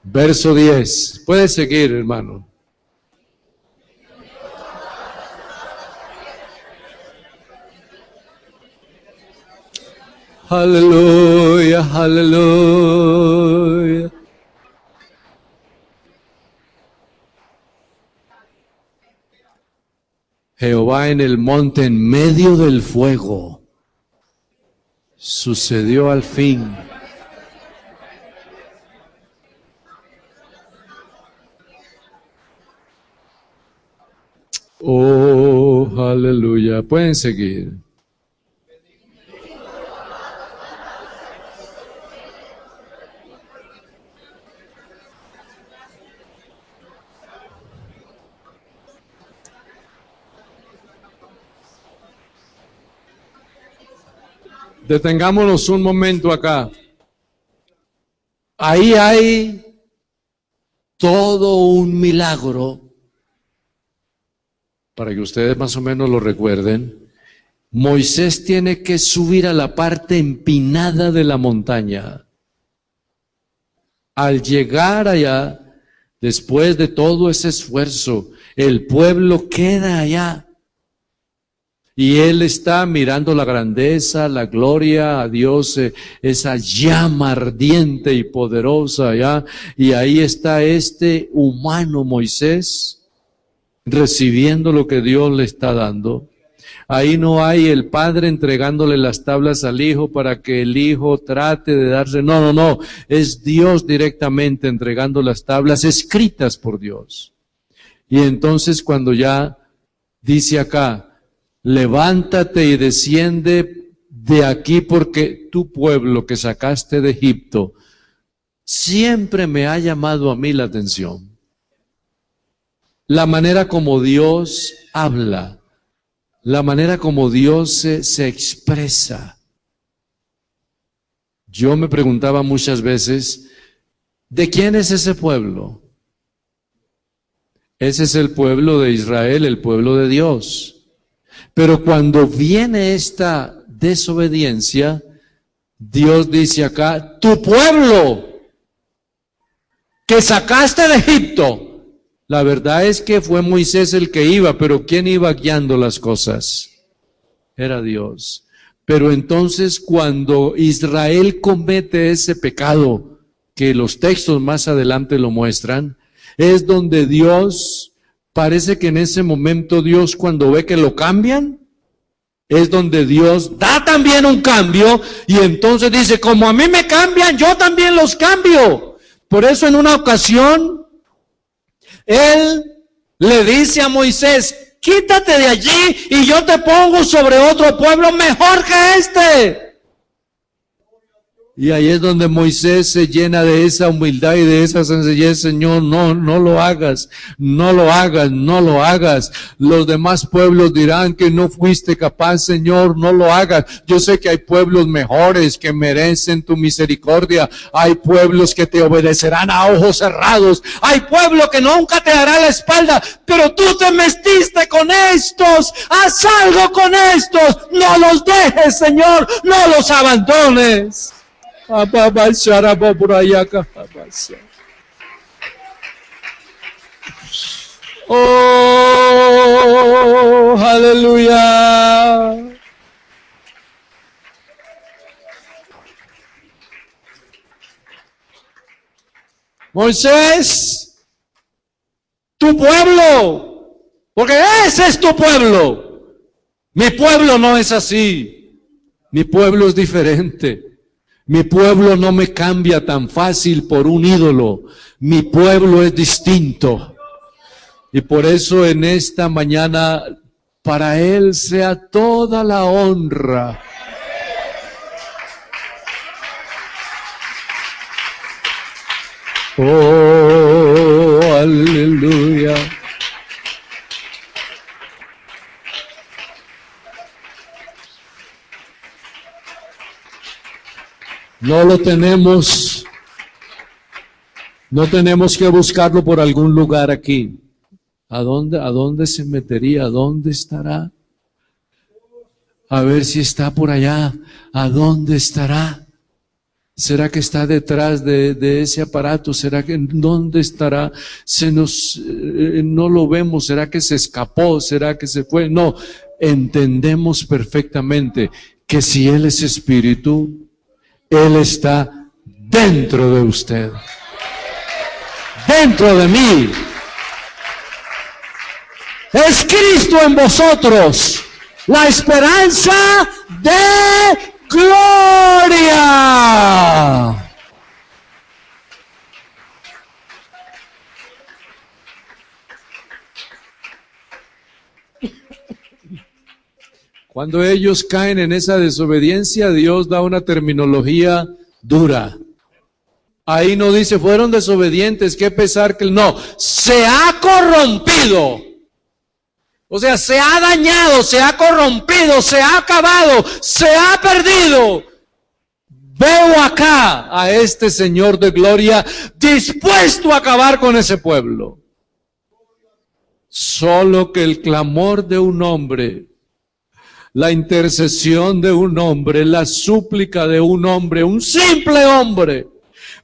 A: Verso 10. Puede seguir, hermano. Aleluya, aleluya. Jehová en el monte en medio del fuego. Sucedió al fin. Oh, aleluya. Pueden seguir. Detengámonos un momento acá. Ahí hay todo un milagro, para que ustedes más o menos lo recuerden. Moisés tiene que subir a la parte empinada de la montaña. Al llegar allá, después de todo ese esfuerzo, el pueblo queda allá. Y él está mirando la grandeza, la gloria a Dios, esa llama ardiente y poderosa allá. Y ahí está este humano Moisés recibiendo lo que Dios le está dando. Ahí no hay el padre entregándole las tablas al hijo para que el hijo trate de darse. No. Es Dios directamente entregando las tablas escritas por Dios. Y entonces cuando ya dice acá, levántate y desciende de aquí porque tu pueblo que sacaste de Egipto siempre me ha llamado a mí la atención. La manera como Dios habla, la manera como Dios se expresa. Yo me preguntaba muchas veces, ¿de quién es ese pueblo? Ese es el pueblo de Israel, el pueblo de Dios. Pero cuando viene esta desobediencia, Dios dice acá, tu pueblo que sacaste de Egipto. La verdad es que fue Moisés el que iba, pero ¿quién iba guiando las cosas? Era Dios. Pero entonces cuando Israel comete ese pecado, que los textos más adelante lo muestran, es donde Dios... Parece que en ese momento Dios, cuando ve que lo cambian, es donde Dios da también un cambio y entonces dice, como a mí me cambian, yo también los cambio. Por eso en una ocasión, Él le dice a Moisés, quítate de allí y yo te pongo sobre otro pueblo mejor que este. Y ahí es donde Moisés se llena de esa humildad y de esa sencillez. Señor, no lo hagas, no lo hagas, no lo hagas. Los demás pueblos dirán que no fuiste capaz, Señor, no lo hagas. Yo sé que hay pueblos mejores que merecen tu misericordia. Hay pueblos que te obedecerán a ojos cerrados. Hay pueblo que nunca te dará la espalda, pero tú te metiste con estos. Haz algo con estos. No los dejes, Señor, no los abandones. Oh, aleluya. Moisés, tu pueblo, porque ese es tu pueblo. Mi pueblo no es así. Mi pueblo es diferente. Mi pueblo no me cambia tan fácil por un ídolo. Mi pueblo es distinto. Y por eso en esta mañana, para Él sea toda la honra. Oh, aleluya. No lo tenemos, no tenemos que buscarlo por algún lugar aquí. ¿A dónde se metería? ¿A dónde estará? A ver si está por allá. ¿A dónde estará? ¿Será que está detrás de ese aparato? ¿Será que dónde estará? No lo vemos. ¿Será que se escapó? ¿Será que se fue? No, entendemos perfectamente que si Él es espíritu, Él está dentro de usted, dentro de mí. Es Cristo en vosotros, la esperanza de gloria. Cuando ellos caen en esa desobediencia, Dios da una terminología dura. Ahí no dice, fueron desobedientes, qué pesar que no, se ha corrompido. O sea, se ha dañado, se ha corrompido, se ha acabado, se ha perdido. Veo acá a este Señor de gloria dispuesto a acabar con ese pueblo. Solo que el clamor de un hombre, la intercesión de un hombre, la súplica de un hombre, un simple hombre,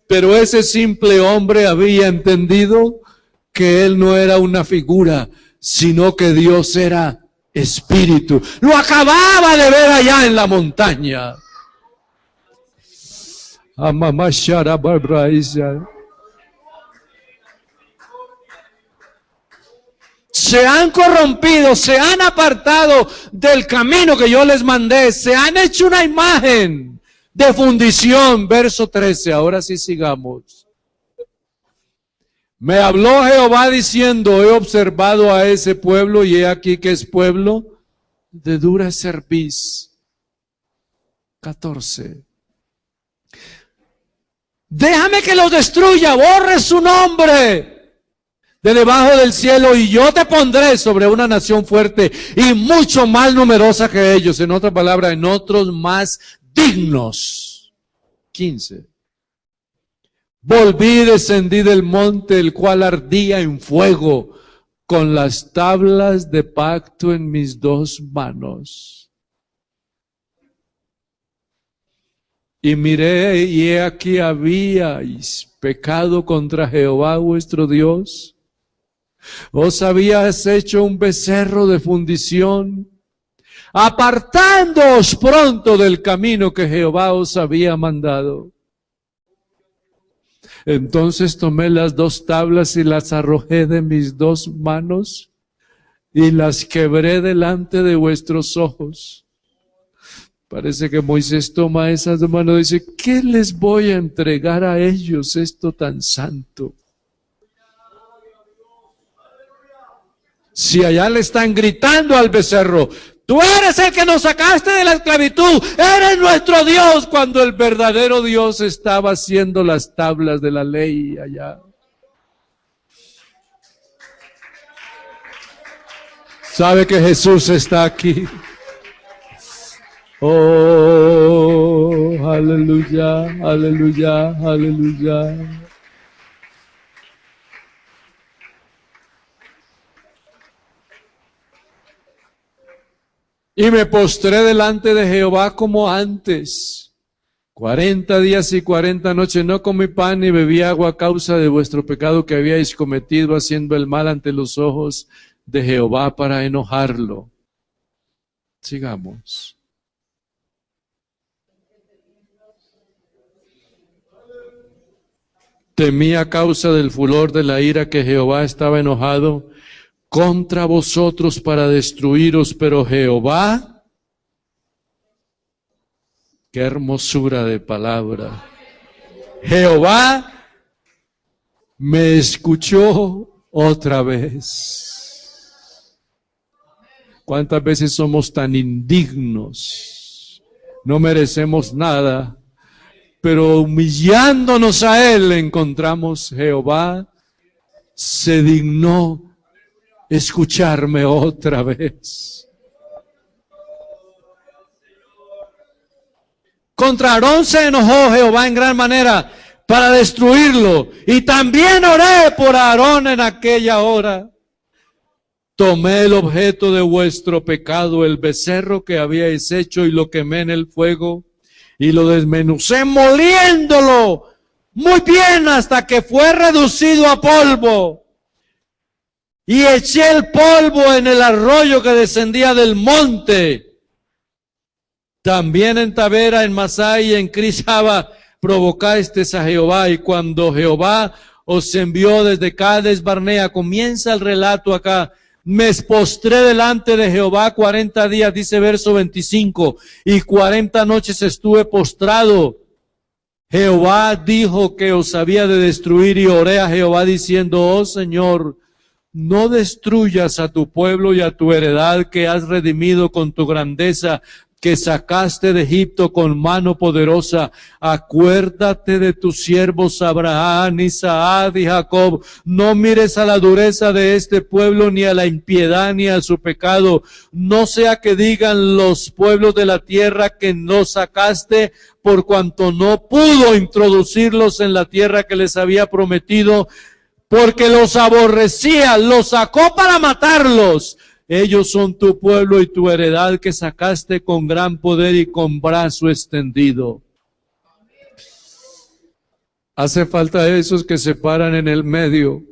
A: pero ese simple hombre había entendido que él no era una figura, sino que Dios era espíritu. Lo acababa de ver allá en la montaña. Se han corrompido, se han apartado del camino que yo les mandé, se han hecho una imagen de fundición. Verso 13, ahora sí sigamos. Me habló Jehová diciendo, he observado a ese pueblo y he aquí que es pueblo de dura cerviz. 14. Déjame que los destruya, borre su nombre de debajo del cielo y yo te pondré sobre una nación fuerte y mucho más numerosa que ellos. En otra palabra, en otros más dignos. 15. Volví y descendí del monte, el cual ardía en fuego, con las tablas de pacto en mis dos manos. Y miré, y he aquí habíais pecado contra Jehová vuestro Dios. Os habías hecho un becerro de fundición, apartándoos pronto del camino que Jehová os había mandado. Entonces tomé las dos tablas y las arrojé de mis dos manos y las quebré delante de vuestros ojos. Parece que Moisés toma esas dos manos y dice, ¿qué les voy a entregar a ellos esto tan santo? Si allá le están gritando al becerro, tú eres el que nos sacaste de la esclavitud, eres nuestro Dios, cuando el verdadero Dios estaba haciendo las tablas de la ley allá. ¿Sabe que Jesús está aquí? Oh, aleluya, aleluya, aleluya. Y me postré delante de Jehová como antes. 40 días y 40 noches no comí pan ni bebí agua a causa de vuestro pecado que habíais cometido haciendo el mal ante los ojos de Jehová para enojarlo. Sigamos. Temí a causa del furor de la ira que Jehová estaba enojado contra vosotros para destruiros, pero Jehová, qué hermosura de palabra, Jehová me escuchó otra vez. ¿Cuántas veces somos tan indignos? No merecemos nada, pero humillándonos a Él encontramos Jehová se dignó escucharme otra vez. Contra Aarón se enojó Jehová en gran manera para destruirlo, y también oré por Aarón en aquella hora. Tomé el objeto de vuestro pecado, el becerro que habíais hecho, y lo quemé en el fuego, y lo desmenucé moliéndolo muy bien hasta que fue reducido a polvo. Y eché el polvo en el arroyo que descendía del monte. También en Tabera, en Masá y en Crisaba provocasteis a Jehová, y cuando Jehová os envió desde Cades Barnea, comienza el relato acá. Me postré delante de Jehová 40 días, dice verso 25, y 40 noches estuve postrado. Jehová dijo que os había de destruir, y oré a Jehová diciendo: oh Señor, no destruyas a tu pueblo y a tu heredad que has redimido con tu grandeza, que sacaste de Egipto con mano poderosa. Acuérdate de tus siervos Abraham, Isaac y Jacob. No mires a la dureza de este pueblo, ni a la impiedad, ni a su pecado. No sea que digan los pueblos de la tierra que no sacaste, por cuanto no pudo introducirlos en la tierra que les había prometido, porque los aborrecía, los sacó para matarlos. Ellos son tu pueblo y tu heredad que sacaste con gran poder y con brazo extendido. Hace falta esos que se paran en el medio.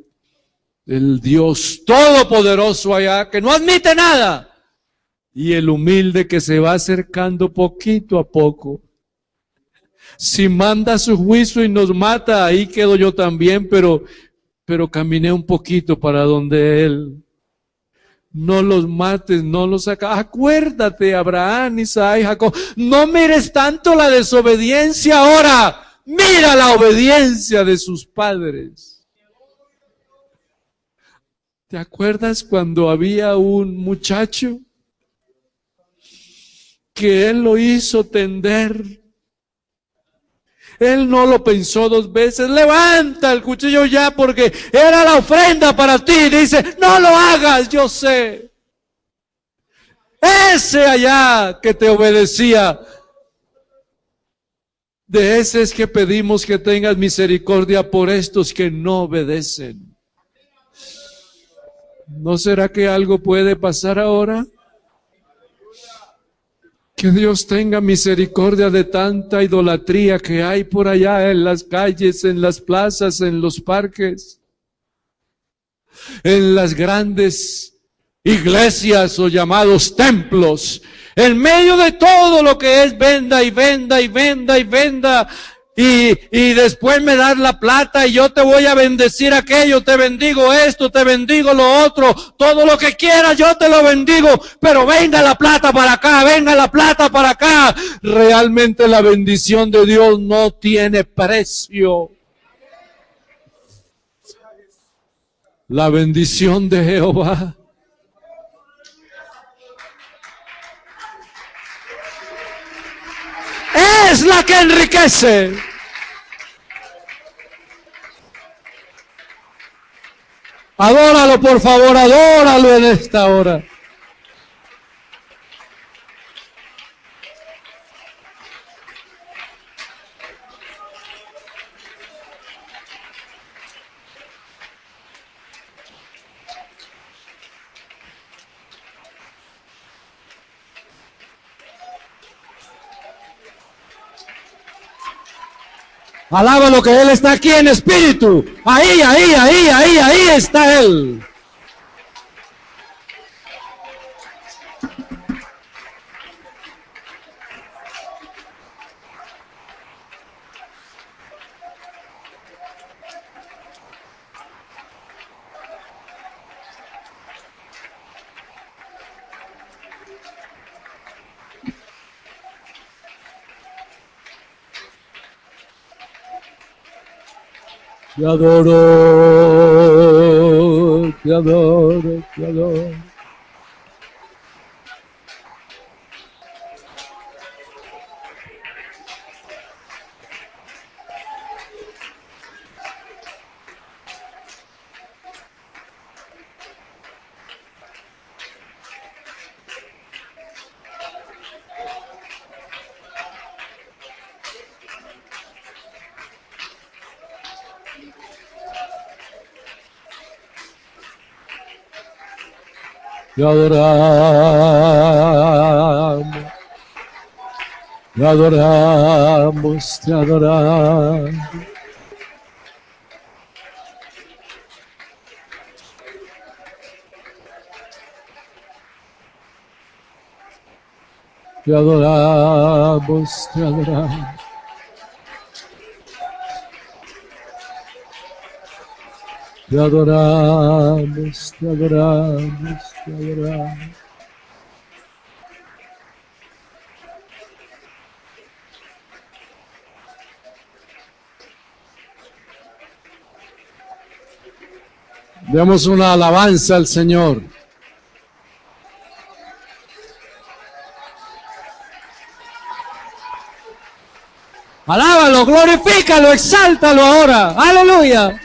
A: El Dios todopoderoso allá, que no admite nada. Y el humilde que se va acercando poquito a poco. Si manda su juicio y nos mata, ahí quedo yo también, pero caminé un poquito para donde Él. No los mates, no los sacas. Acuérdate, Abraham, Isaac y Jacob. No mires tanto la desobediencia ahora. Mira la obediencia de sus padres. ¿Te acuerdas cuando había un muchacho que él lo hizo tender? Él no lo pensó dos veces. Levanta el cuchillo ya, porque era la ofrenda para ti. Dice: no lo hagas, yo sé. Ese allá que te obedecía, de ese es que pedimos que tengas misericordia por estos que no obedecen. ¿No será que algo puede pasar ahora? Que Dios tenga misericordia de tanta idolatría que hay por allá en las calles, en las plazas, en los parques, en las grandes iglesias o llamados templos, en medio de todo lo que es venda y venda y venda y venda. Y después me das la plata y yo te voy a bendecir aquello, te bendigo esto, te bendigo lo otro, todo lo que quieras yo te lo bendigo, pero venga la plata para acá, venga la plata para acá. Realmente la bendición de Dios no tiene precio. La bendición de Jehová es la que enriquece. Adóralo, por favor, adóralo en esta hora. Alábalo, que Él está aquí en espíritu. Ahí está Él. Te adoro. te adoro, te adoro. Te adoramos, te adoramos, te adoramos. Te adoramos, te adoramos. Te adoramos, te adoramos, te adoramos. Demos una alabanza al Señor. Alábalo, glorifícalo, exáltalo ahora. Aleluya.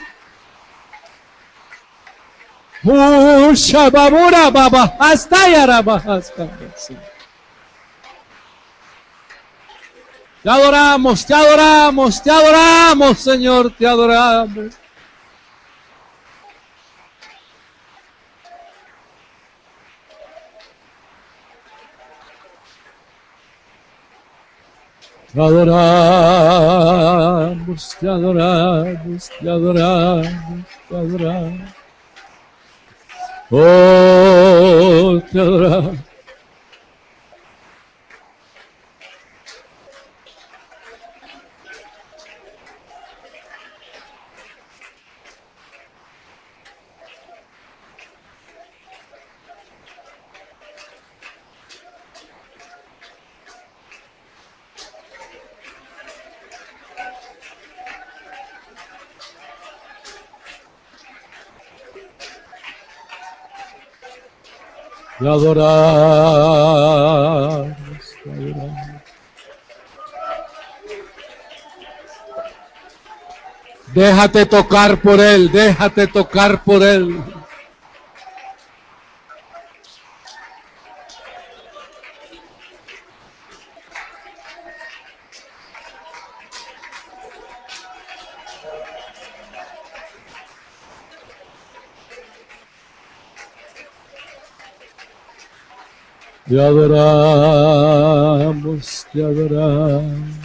A: Shababura baba, hasta yaraba, hasta. Te adoramos, te adoramos, te adoramos, Señor, te adoramos. Te adoramos, te adoramos, te adoramos, te adoramos. Oh, te adoramos. Te adoramos, te adoramos. Déjate tocar por Él, déjate tocar por Él. Te adoramos, te adoramos.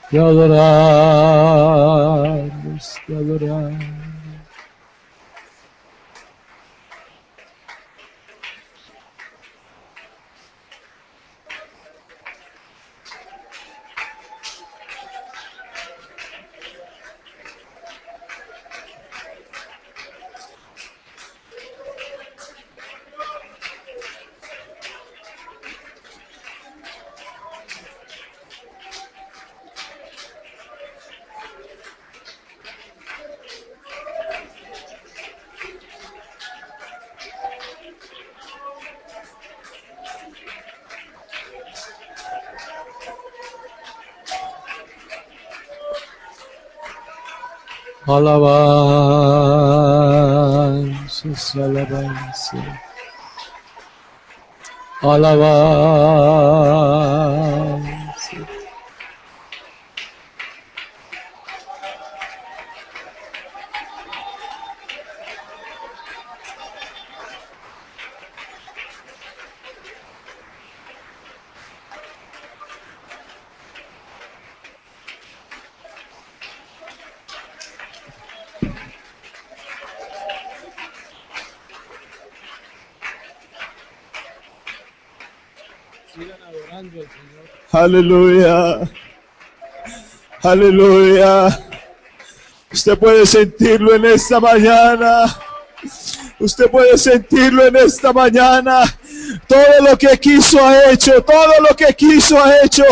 A: Te adoramos, te adoramos. Alabanzas, alabanzas, alabanzas. Sigan adorando al Señor.
C: Aleluya. Aleluya. Usted puede sentirlo en esta mañana. Usted puede sentirlo en esta mañana. Todo lo que quiso ha hecho, todo lo que quiso ha hecho.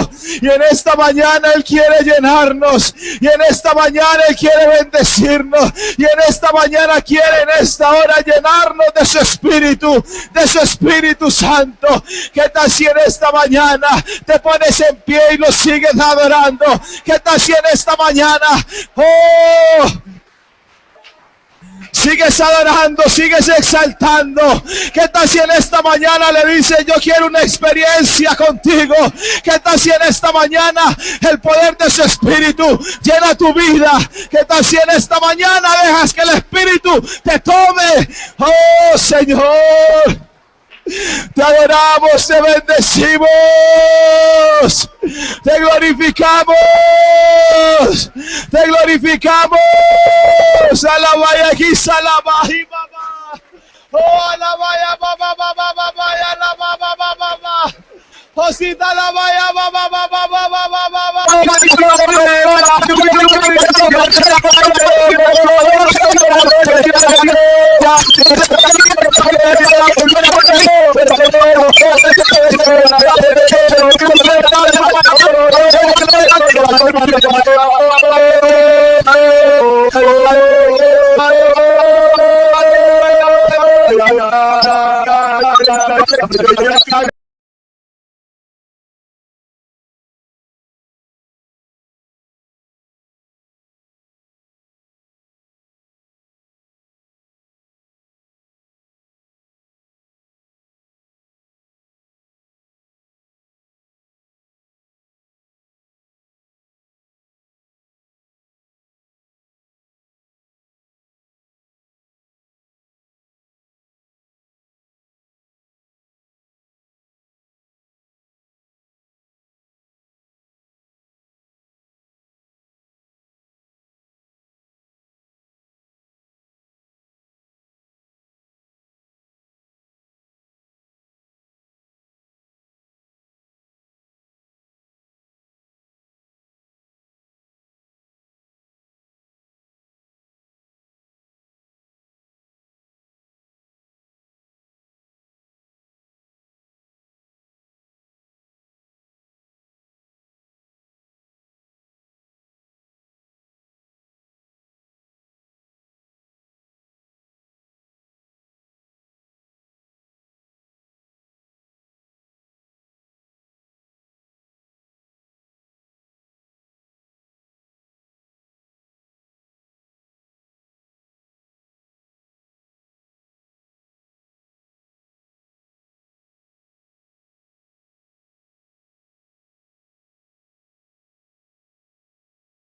C: Y en esta mañana Él quiere llenarnos. Y en esta mañana Él quiere bendecirnos. Y en esta mañana quiere en esta hora llenarnos de su Espíritu Santo. ¿Qué tal si en esta mañana te pones en pie y lo sigues adorando? ¿Qué tal si en esta mañana, sigues adorando, sigues exaltando? ¿Qué tal si en esta mañana le dices, yo quiero una experiencia contigo? ¿Qué tal si en esta mañana el poder de su Espíritu llena tu vida? ¿Qué tal si en esta mañana dejas que el Espíritu te tome? Oh Señor, te adoramos, te bendecimos, te glorificamos, te glorificamos. Alabaya aquí, alabaya, baba. Oh, alabaya, baba, baba, baba, alabaya, baba, baba. Osita, alabaya, baba, baba, baba, baba.